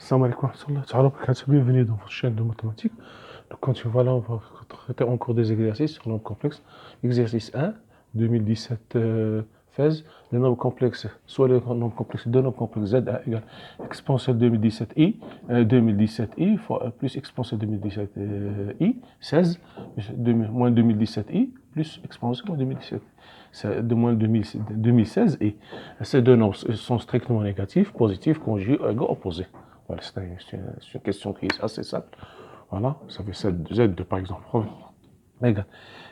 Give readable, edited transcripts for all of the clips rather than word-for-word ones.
Salam alaikum. Bienvenue dans votre chaîne de mathématiques. Donc, voilà, on va traiter encore des exercices sur le nombre complexe. Exercice 1, 2017 phase. Le nombre complexe, soit le nombre complexe de nombre complexe Z1 égale exponentielle 2017i, 2017i plus exponentielle 2017i, 16, moins 2017i, plus exponentielle moins 2017 de moins 2016 et ces deux nombres sont strictement négatifs, positifs, conjugués, égaux, opposés. Voilà, c'est une question qui est assez simple. Voilà, ça fait Z2 par exemple. Égale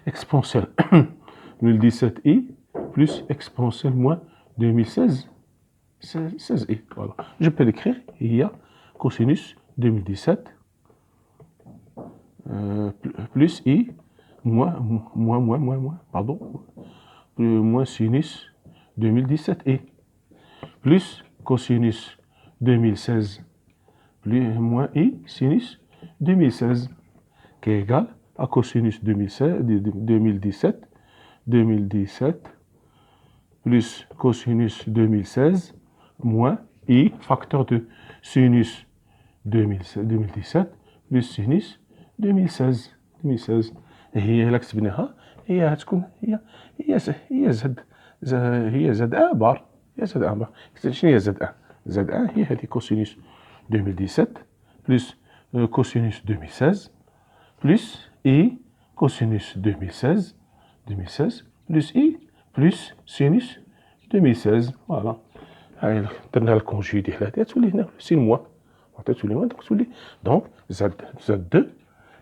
exponentielle 2017i plus exponentielle moins 2016 16i. Voilà. Je peux l'écrire. Il y a cosinus 2017 plus i moins sinus 2017i plus cosinus 2016 moins i sinus 2016 qui est égal à cosinus 2017 plus cosinus 2016 moins i facteur de sinus 2017 plus sinus 2016 هي اللي كتبناها هي تكون هي زد ان بار شنو هي زد ان هي هذه كوسينوس 2017 بلس كوسينوس 2016 بلس اي كوسينوس 2016 بلس اي بلس سينوس 2016 فوالا هاي درنا الكونجي ديال هذه تولي هنا سين موا تولي موا تولي دونك زد 2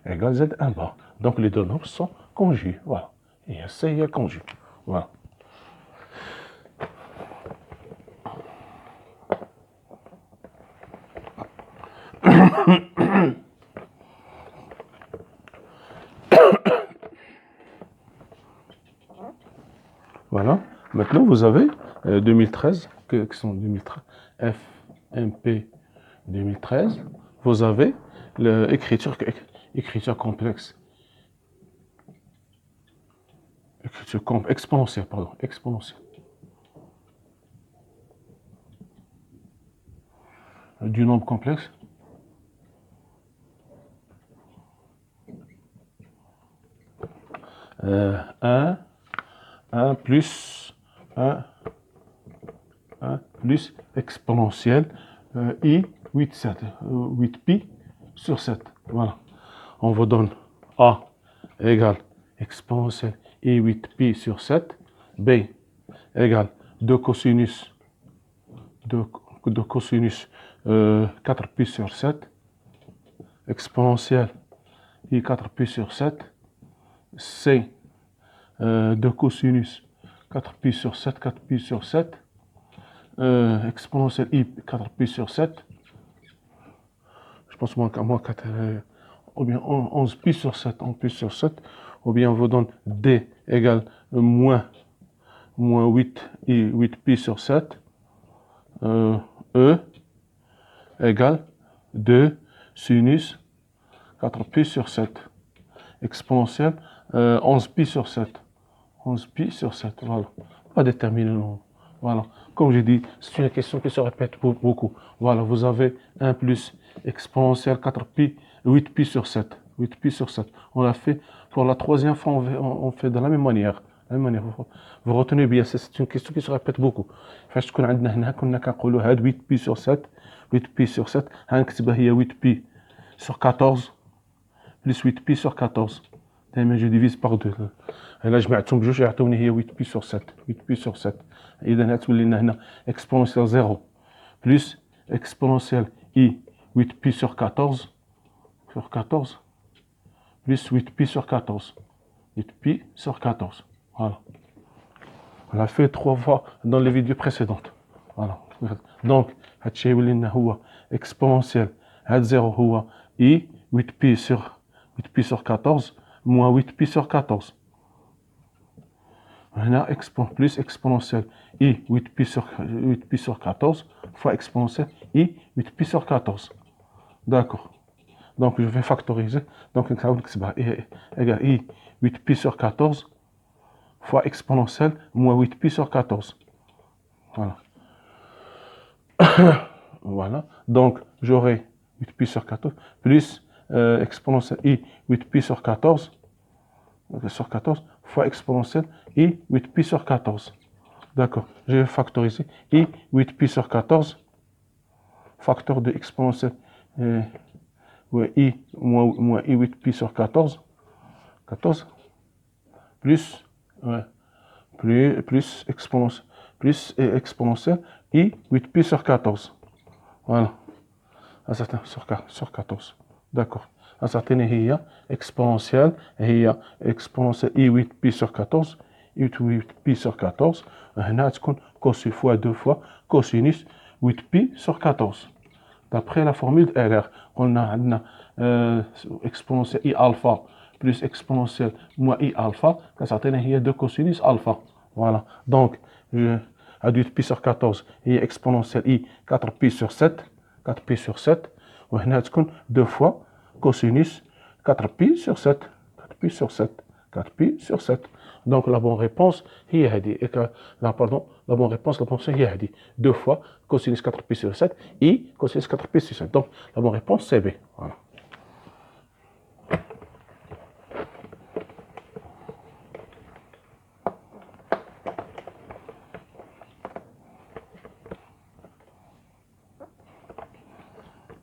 égale Z1 bas. Donc les deux nombres sont conjugués. Voilà. Et c'est conjugué. Voilà. Voilà. Maintenant, vous avez 2013, qui sont 2013, FMP 2013. Vous avez l'écriture complexe. Exponentielle, pardon. Exponentielle. Du nombre complexe. Un plus exponentielle i 8pi sur 7. Voilà. On vous donne a égale exponentielle i 8pi sur 7. B égale 2 cosinus 4pi sur 7. Exponentielle i 4pi sur 7. C 2 cosinus 4pi sur 7, 4pi sur 7. Exponentielle i 4pi sur 7. Je pense moins 4, ou bien 11pi sur 7, 11pi sur 7. Ou bien on vous donne D égale moins 8 i 8pi sur 7. E égale 2 sinus 4pi sur 7. Exponentielle 11pi sur 7. 11pi sur 7, voilà. On va déterminer le nombre. Voilà. Comme j'ai dit, c'est une question qui se répète beaucoup. Voilà, vous avez 1 plus exponentielle 4pi, 8pi sur 7. 8pi sur 7. On l'a fait pour la troisième fois, on fait de la même manière. Vous retenez bien, c'est une question qui se répète beaucoup. فاش تكون عندنا هنا كنا كنقولوا هاد 8pi sur 7 8pi sur 7 هنكتبها هي 8pi sur 14 plus 8pi sur 14. دائما je divise par 2. الا جمعتهم بجوج يعطوني هي 8pi sur 7 8pi sur 7. اذا غتولي لنا هنا exponentielle 0 plus exponentielle i 8pi sur 14 plus 8pi sur 14. 8pi sur 14. Voilà. On l'a fait 3 fois dans les vidéos précédentes. Voilà. Donc, هادشي يولي لنا هو exponentielle هاد 0 هو i 8pi sur 14 moins 8pi sur 14. هنا plus exponentielle i 8pi sur 14 fois exponentielle i 8pi sur 14. D'accord. Donc je vais factoriser. Donc égale i 8pi sur 14 fois exponentielle moins 8pi sur 14. Voilà. Voilà. Donc, j'aurai 8pi sur 14 plus exponentielle i 8pi sur 14 fois exponentielle i 8pi sur 14. D'accord. Je vais factoriser i 8pi sur 14, facteur de exponentielle i moins i 8pi sur 14, plus, plus exponentielle i 8pi sur 14. Voilà. sur 14. D'accord. أعطيني هي exponentielle هي exponentielle i 8pi sur 14 i 8pi sur 14 هنا تكون cos fois 2 fois cosinus 8pi sur 14. D'après la formule de RR, on a exponentielle i alpha plus exponentielle moins i alpha, ça هي 2 cosinus alpha. Voilà. Donc, à 8pi sur 14 هي exponentielle i 4pi sur 7, 4pi sur 7, وهنا تكون 2 fois cosinus 4pi sur 7, 4pi sur 7, 4pi sur 7. Donc la bonne réponse هي هذه. La bonne réponse هي هذه. 2 fois cosinus 4pi sur 7 et cosinus 4pi sur 7. Donc la bonne réponse c'est B. Voilà.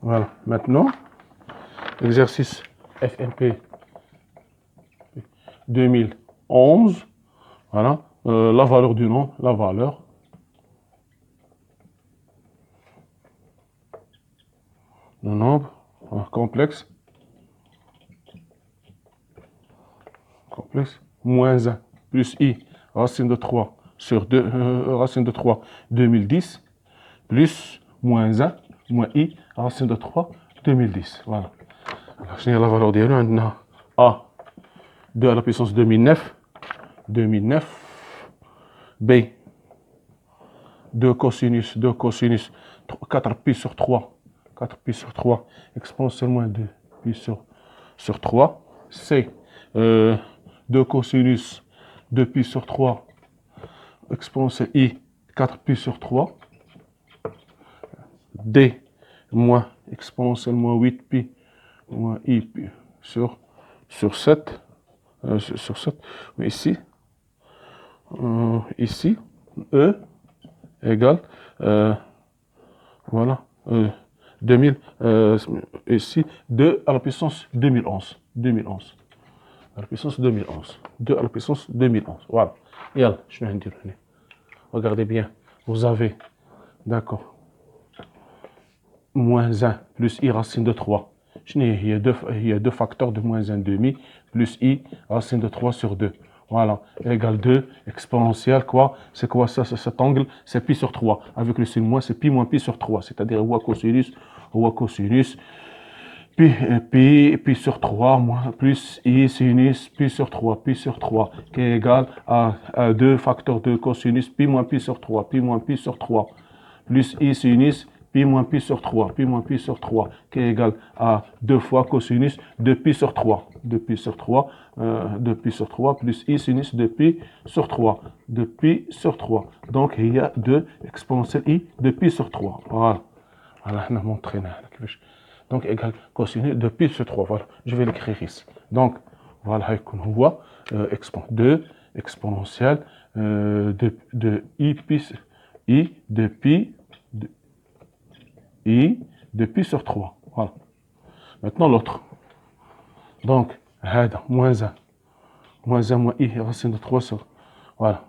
Voilà. Maintenant, exercice FMP 2011. Voilà. La valeur du nom, la valeur. Le nombre complexe. Moins 1 plus i racine de 3 sur 2, racine de 3 2010 plus moins 1 moins i racine de 3 2010. Voilà. Alors, je la valeur ديالو عندنا a 2 à la puissance 2009 b 2 cosinus 4pi sur 3 exponentielle moins 2pi sur 3 c 2 cosinus 2pi sur 3 exponentielle i 4pi sur 3 d moins exponentielle moins 8pi moins i sur 7 sur 7, mais ici e égale voilà 2000 ici 2 à la puissance 2011 à la puissance 2011 2 à la puissance 2011. Voilà. يلا شنو نديرو هنا؟ Regardez bien, vous avez, d'accord, moins 1 plus i racine de 3. Il y a deux facteurs de moins 1 demi plus i racine de 3 sur 2. Voilà, égale 2 exponentielle, quoi? C'est quoi ça, cet angle? C'est pi sur 3. Avec le signe moins, c'est pi moins pi sur 3. C'est-à-dire cosinus, pi sur 3 moins plus i sinus pi sur 3 qui est égal à 2 facteurs de cosinus pi moins pi sur 3 plus i sinus pi moins pi sur 3 qui est égal à 2 fois cosinus de pi sur 3 plus i sinus de pi sur 3 donc il y a 2 exponentielle i de pi sur 3. Voilà, on a montré donc égal cosinus de pi sur 3. Voilà, je vais l'écrire ici. Donc voilà, on voit 2 exponentielle de i de pi sur 3. Voilà. Maintenant l'autre. Donc, moins 1 moins i racine de 3 sur. Voilà.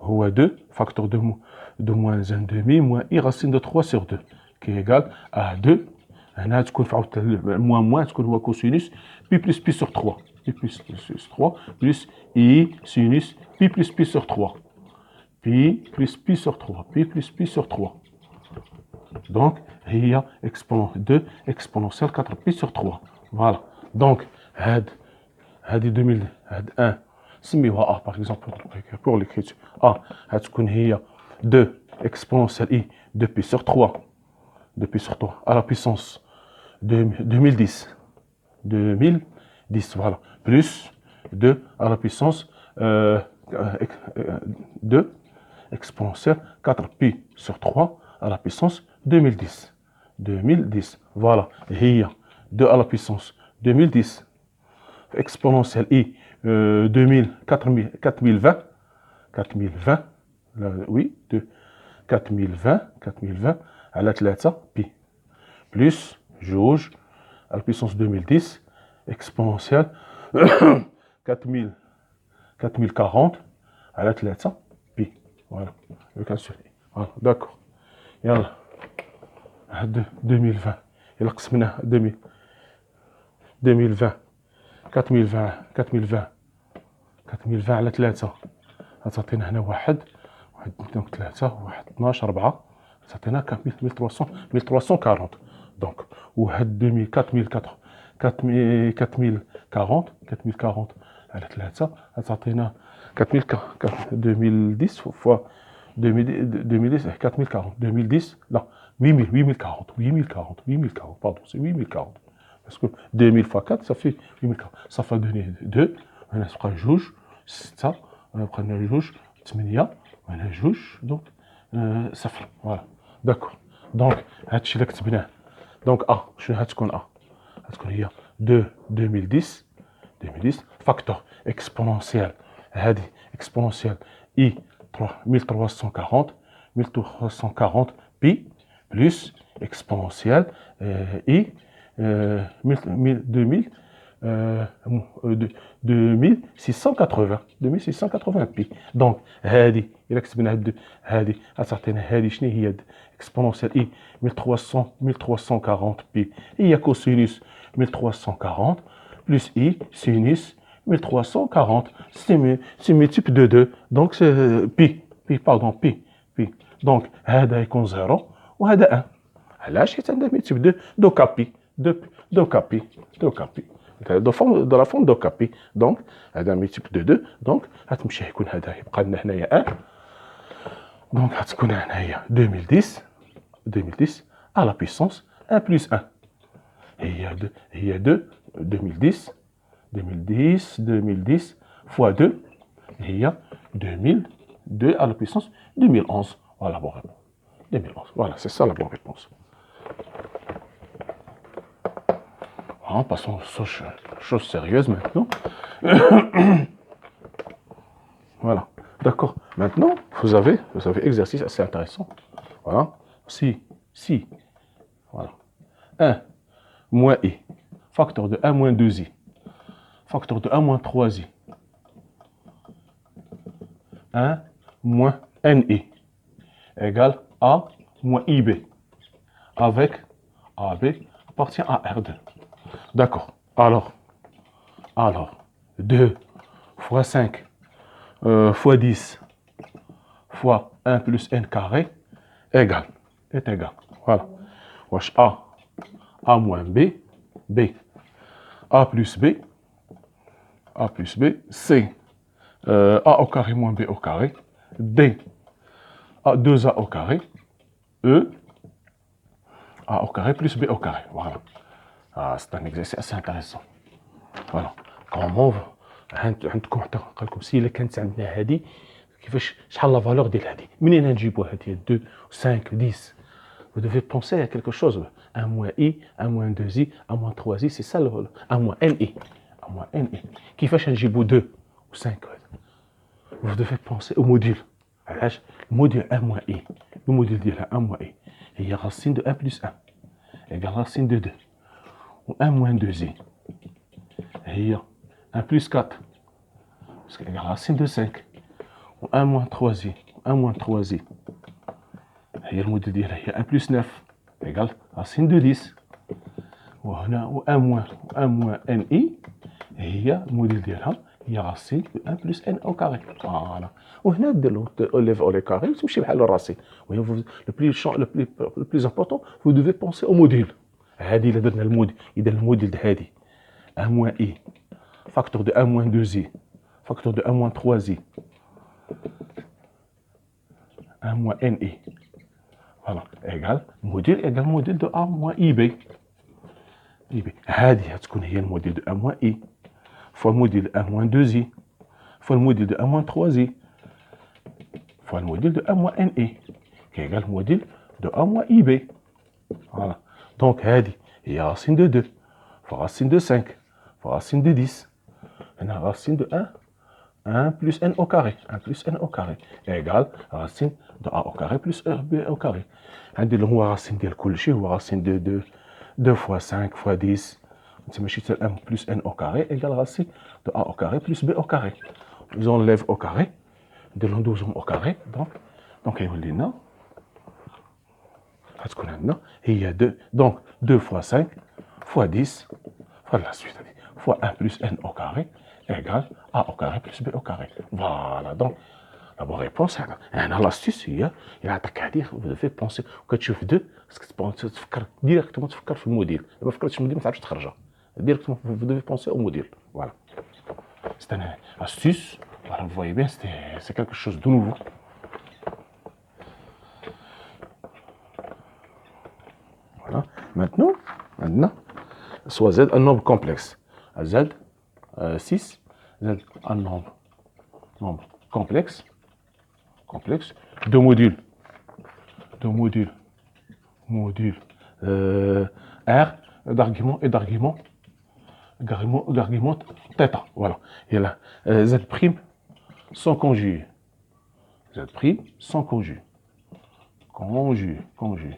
هو 2 facteur de moins 1 demi moins i racine de 3 sur 2 qui est égal à 2. هنا تكون في عاود moins تكون هو cosinus pi plus pi sur 3 plus i sinus pi plus pi sur 3 pi plus pi sur 3. Donc, il y a 2 exponentielle 4pi sur 3. Voilà. Donc, هاد 1 سميوها A par exemple pour l'écriture. A هتكون هي 2 exponentielle i de pi sur 3 à la puissance de 2010 voilà, plus 2 à la puissance 2 exponentielle 4pi sur 3 à la puissance 2010. 2010. Voilà. هي 2 à la puissance 2010. Exponentielle I 4020. 4020. Oui, 4020 على 3 بي. Plus جوج à la puissance 2010. Exponentielle 4040 على 3 بي. Voilà. Le cas sur I. Voilà. D'accord. يلا. 2020. إلا قسمناه 2020 4020 على 3 غتعطينا هنا واحد 3 واحد 12 4 غتعطينا 1340. دونك وهاد 4040 على 3 غتعطينا 2010 فوا 2010 4040 2010 لا 8040 pardon, c'est 8040 parce que 2000 fois 4 ça fait 8040 ça fait donner 2 هنا تبقى جوج 6 غنبقى لنا جوج 8 وهنا جوج دونك صفر. فوالا داكور. دونك هادشي اللي كتبناه. دونك شنو غتكون غتكون هي 2010 فاكتور اكسبونونسيال. هادي اكسبونونسيال اي 1340 بي plus exponentielle I 2680 بي. دونك هادي الا كتبنا هادي غتعطينا هادي شنو هي exponentielle I 1340 بي هي كوسينوس 1340 plus I sinus 1340 c'est multiple de 2 donc c'est pi donc هذا يكون 0 وهذا 1. علاش؟ حيت عندها multiple de دوكابي دوكابي de la forme دوكابي. دونك هذا multiple de 2 دونك غتمشي يكون هذا يبقى لنا هنايا 1 دونك غتكون هنايا 2010 à la puissance 1 plus 1 هي 2010 fois 2 هي 2002 à la puissance 2011. Voilà, bonne réponse. 2011. Voilà, c'est ça la bonne réponse. Voilà, passons aux choses sérieuses maintenant. Voilà, d'accord. Maintenant, vous avez exercice assez intéressant. Voilà. Si, voilà. 1 moins I, facteur de 1 moins 2I, facteur de 1 moins 3I, 1 moins NI égale A moins IB, avec AB appartient à R2. D'accord. Alors, 2 fois 5 fois 10 fois 1 plus N carré est égal. Voilà. Wesh A moins B, A plus B, C, A au carré moins B au carré, D, 2A au carré, E, A au carré plus B au carré. Voilà. C'est un exercice assez intéressant. Voilà. Comment عندكم لكم سي الا كانت عندنا هذه كيفاش شحال لا فالور ديال هذه منين نجيبوها هذه 2 5 10. Vous devez penser à quelque chose. 1 moins I, 1 moins 2I, 1 moins 3I, c'est ça le 1 moins NI. 1 moins NI. كيفاش نجيبو 2 ou 5. Vous devez penser au module. علاش الموديل 1 moins I. الموديل ديالها 1 moins I هي racine de 1 plus 1 égale racine de 2. و 1 moins 2I هي 1 plus 4 parce qu'elle égale racine de 5. و 1 moins 3I 1 moins 3I هي الموديل ديالها هي 1 plus 9 égale racine de 10. وهنا و 1 moins NI هي الموديل ديالها هي racine de 1 plus N au carré. Voilà. وهنا دير élève au carré وتمشي بحال الرacine. Le plus important, vous devez penser au module. هذه إلا درنا الموديل إذا الموديل د هذه 1 moins I facteur de 1 moins 2I facteur de 1 moins 3I 1 moins NI. Voilà, égal modèle de A moins IB. هذه تكون هي الموديل de 1 moins I fois le modèle de 1 moins 2I fois le modèle de 1 moins 3I fois le modèle de 1 moins NI qui est égal au modèle de A moins IB. Voilà. Donc, il y a racine de 2, fois racine de 5, fois racine de 10. On a racine de 1 plus n au carré, 1 plus n au carré, égale racine de A au carré plus B au carré. عندي اللي هو racine ديال كل شيء هو racine de 2 fois 5 fois 10. C'est ماشي 1 plus n au carré égale racine de A au carré plus B au carré. Ils enlèvent au carré, de l'on 12 au carré, donc يولي لنا غتكون عندنا هي 2 donc 2 fois 5 fois 10 fois la suite fois 1 plus n au carré égale A au carré plus B au carré. Voilà, donc la bonne réponse هنا l'astuce هي إلا عطاك هذه vous devez penser وكتشوف 2 خصك تفكر ديريكتومون تفكر في الموديل. ما فكرتش في الموديل ما تعرفش تخرجها. Directement, vous devez penser au module. Voilà. C'est une astuce. Voilà, vous voyez bien, c'est quelque chose de nouveau. Voilà. Maintenant, soit Z un nombre complexe. Z 6, Z un nombre complexe, de modules. R d'argument et d'argument θ. Voilà. Et là, Z' sans conjugué. Z' sans conjugué. Conjugué.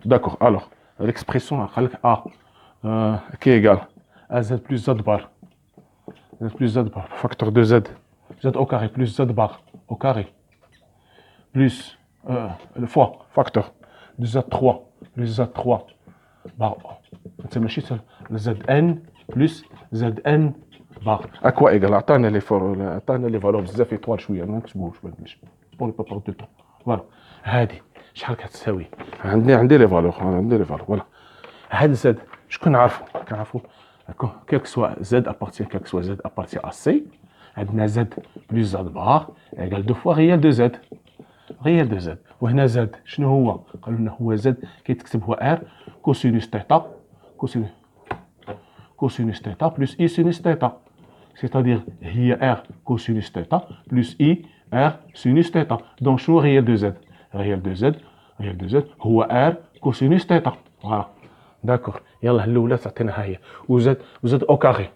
D'accord. Alors, l'expression A qui est égale à Z plus Z bar. Z plus Z bar, facteur de Z. Z au carré plus Z bar au carré. Plus le fois, facteur de Z3 plus Z3 bar. C'est le Zn plus Zn bar. À quoi égal? Attends les valeurs بزاف étoiles شويه ما نكتبوش pour ne pas perdre de temps. Voilà. هذه شحال كتساوي؟ عندي لي فالور voilà. هاد Z شكون كنعرفوا quel que soit Z appartient à C. عندنا Z plus Z bar égale 2 fois réel de Z. وهنا Z شنو هو؟ قالوا لنا هو Z كيتكتب هو R cosinus θ cosinus θ plus I sinus θ. C'est-à-dire هي R cosinus θ plus I R sinus θ. Donc شنو réel de Z؟ réel de Z هو R cosinus θ. Voilà. D'accord. يلا الاولى تعطينا هي وزد او كاري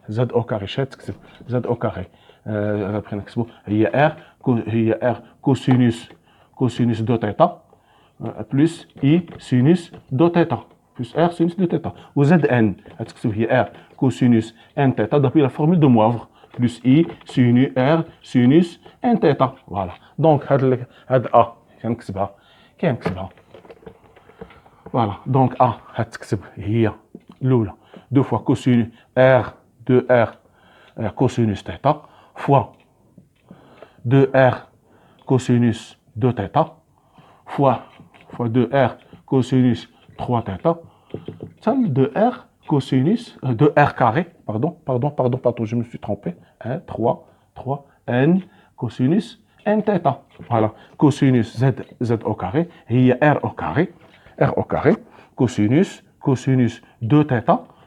شحال تكتب زد او كاري بغينا نكتبوا هي R cosinus دو θ plus I sinus دو θ plus R sinus de θ. Ou Zn, tu هي R cosinus n θ depuis la formule de Moivre plus I sinus R sinus n θ. Voilà. Donc, هاد A كنكتبها Voilà. Donc A هتكتب هي الأولى 2 fois cosinus R 2R cosinus θ fois 2R cosinus 2 θ fois 2R cosinus 3 θ, celle de R cosinus de R carré, pardon, je me suis trompé, 1, 3, N cosinus N θ. Voilà, cosinus Z au carré, il y a R au carré, cosinus 2 θ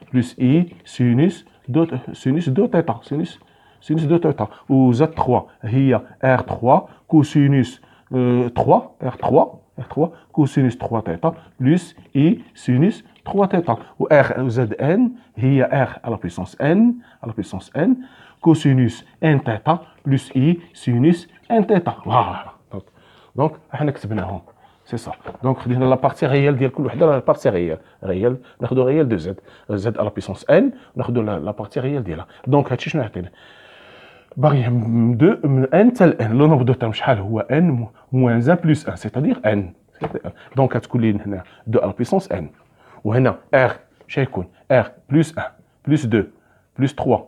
plus I sinus 2 θ, sinus 2 θ. Ou Z3, il y a R3 cosinus 3, R3 cosinus 3 θ plus I sinus 3 θ. Ou Zn, il y a R à la puissance n, cosinus n θ plus I sinus n θ. Voilà. Donc, c'est ça. Donc, la partie réelle de la partie réelle, ناخذ réel de Z à la puissance n, ناخذ la partie réelle ديالها. Donc, هادشي شنو يعطينا؟ باغي من 2 من n حتى n لو نومبر دو تيرم شحال هو n moins 1 plus 1 c'est-à-dire n. دونك غتكون لي هنا 2 على بيسونس n وهنا r شحال يكون r plus 1 plus 2 plus 3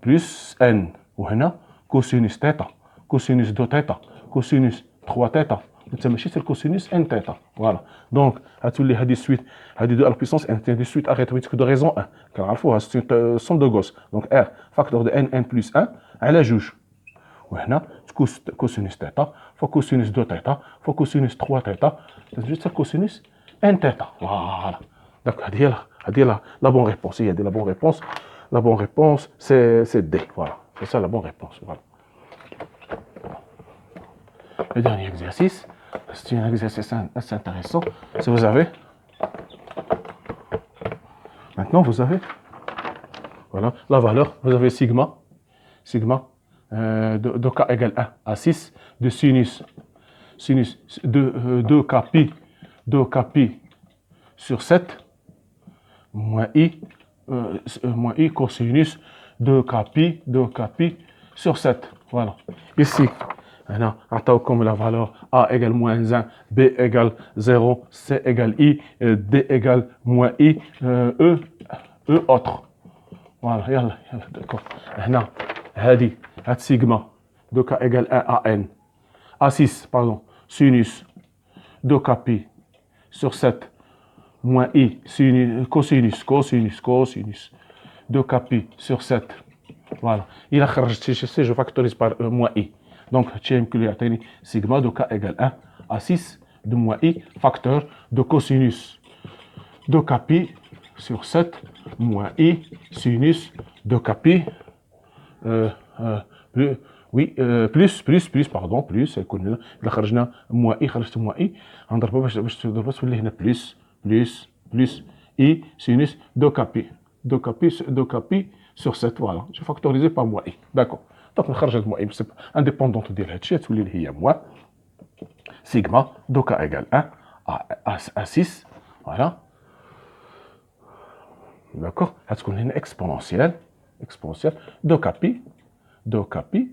plus n وهنا كوسينوس تيتا كوسينوس 2 تيتا كوسينوس 3 تيتا انت ماشي سير كوسينوس n تيتا فوالا. دونك غتولي هذه السويت هذه 2 على بيسونس n هذه السويت arithmétique دو ريزون 1 كنعرفوها سي سوم دو غوس. دونك r فاكتور دو n plus 1 على جوج وهنا كوسينوس تيتا فوا كوسينوس 2 تيتا فوا كوسينوس 3 تيتا تجي حتى كوسينوس ان تيتا. فوالا دونك هذه لا بون ريبونس هي لا بون ريبونس. La bonne réponse, c'est D. Voilà, c'est ça la bonne réponse. Voilà. Le dernier exercice, C'est un exercice assez intéressant. Si vous avez, maintenant vous avez, voilà, la valeur, vous avez sigma de k égale 1 à 6 de sinus de 2k pi sur 7 moins i cosinus de k pi sur 7. Voilà. Ici, on comme la valeur a égale moins 1, b égale 0, c égale i, d égale moins i, e autre. Voilà, يلا d'accord. هنا هذه sigma de k égale 1 à n à 6 pardon sinus de k pi sur 7 moins i cosinus de k pi sur 7. Voilà. Il a خرجت je factorise par moins i. Donc tu يعطيني sigma de k égale 1 à 6 de moins i facteur de cosinus de k pi sur 7 moins i sinus de k pi plus pardon plus يكون إذا خرجنا moins i خرجت moins i غنضربها باش تولي هنا plus i sinus de k pi sur 7 voilà j'ai factorisé par moins i d'accord donc نخرج هاد moins i c'est indépendante ديال هادشي تولي لي هي moins sigma de k égale 1 à 6 voilà d'accord غتكون هنا exponentielle de k pi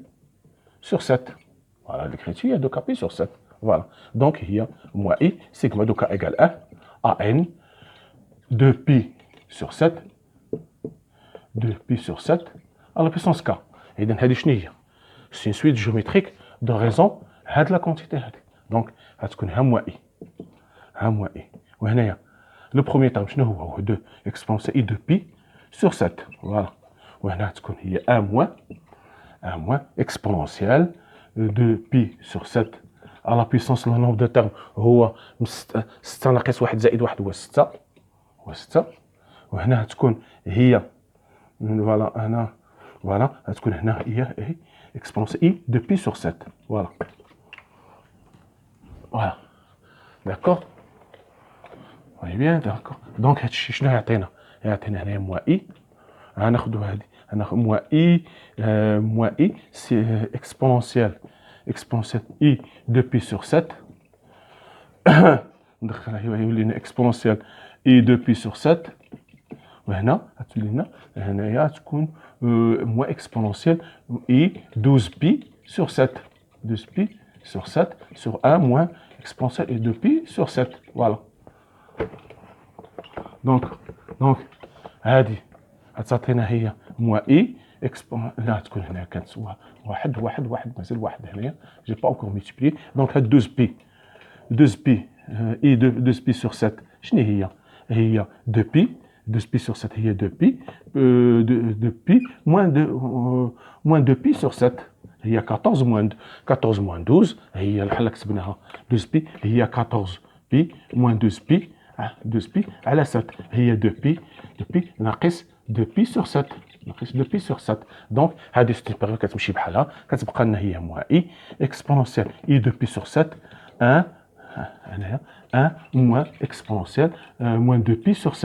sur 7 voilà l'écriture de k pi sur 7 voilà donc il y a moins i sigma de k égale 1 à n de pi sur 7 à la puissance k إذن هذه شنو هي c'est une suite géométrique de raison هاد la quantité هذه donc غتكون ها moins i وهنايا le premier terme شنو هو 2 exponentielle i de pi sur 7 voilà وهنا تكون هي 1 moins exponentielle de pi sur 7 à la puissance le nombre de termes هو 6 ناقص 1 زائد 1 هو 6 وهنا تكون هي فوالا هنا فوالا تكون هنا هي exponentielle i de pi sur 7 voilà d'accord oui bien d'accord donc هادشي شنو يعطينا هنايا moins i غناخدو هادي هناخد moins i c'est exponentielle i de pi sur 7 ندخلها يولي لنا exponentielle i de pi sur 7 وهنا غتولي لنا هنايا تكون moins exponentielle i 12 pi sur 7 sur 1 moins exponentielle i de pi sur 7 voilà donc هذه غتعطينا هي moins i لا تكون هنا كانت واحد مازال واحد هنايا j'ai pas encore multiplié donc هاد 12 pi i de 12 pi sur 7 شنو هي 2 pi 2 pi sur 7 هي 2 pi 2 pi moins 2 pi sur 7 هي 14 moins 12 هي الحل كتبناها 12 pi هي 14 pi moins 12 pi على 7 هي 2 pi ناقص 2 pi sur 7 donc هذه ستيبيريو كتمشي بحالها كتبقى لنا هي moins i exponentielle i de pi sur 7 1 moins exponentielle moins 2 pi sur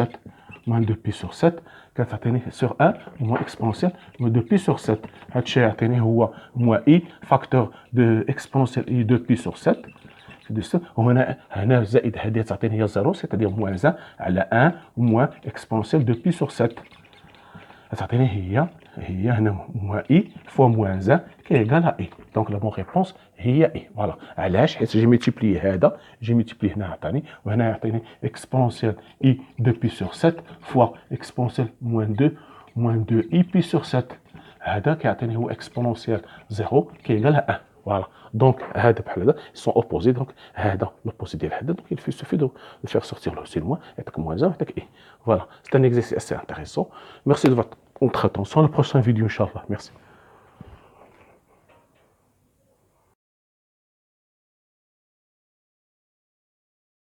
7 كتعطيني sur 1 moins exponentielle moins 2 pi sur 7 هادشي يعطيني هو moins i facteur de exponentielle i de pi sur 7 وهنا زائد هذه تعطيني هي 0 c'est-à-dire moins 1 على 1 moins exponentielle de pi sur 7 تعطيني هي هنا moins i fois moins 1 qui est égal à i donc la bonne réponse هي i voilà علاش حيت جي ملتيبلي هذا جي ملتيبلي هنا عطاني وهنا يعطيني exponentielle i de pi sur 7 fois exponentielle moins 2 i pi sur 7 هذا كيعطيني هو exponentielle 0 qui est égal à 1 voilà donc هذا بحال هذا ils sont opposés donc هذا l'opposé ديال هذا donc il suffit de faire sortir le signe moins يعطيك moins 1 يعطيك i voilà c'est un exercice assez intéressant merci de votre attention à la prochaine vidéo inchallah merci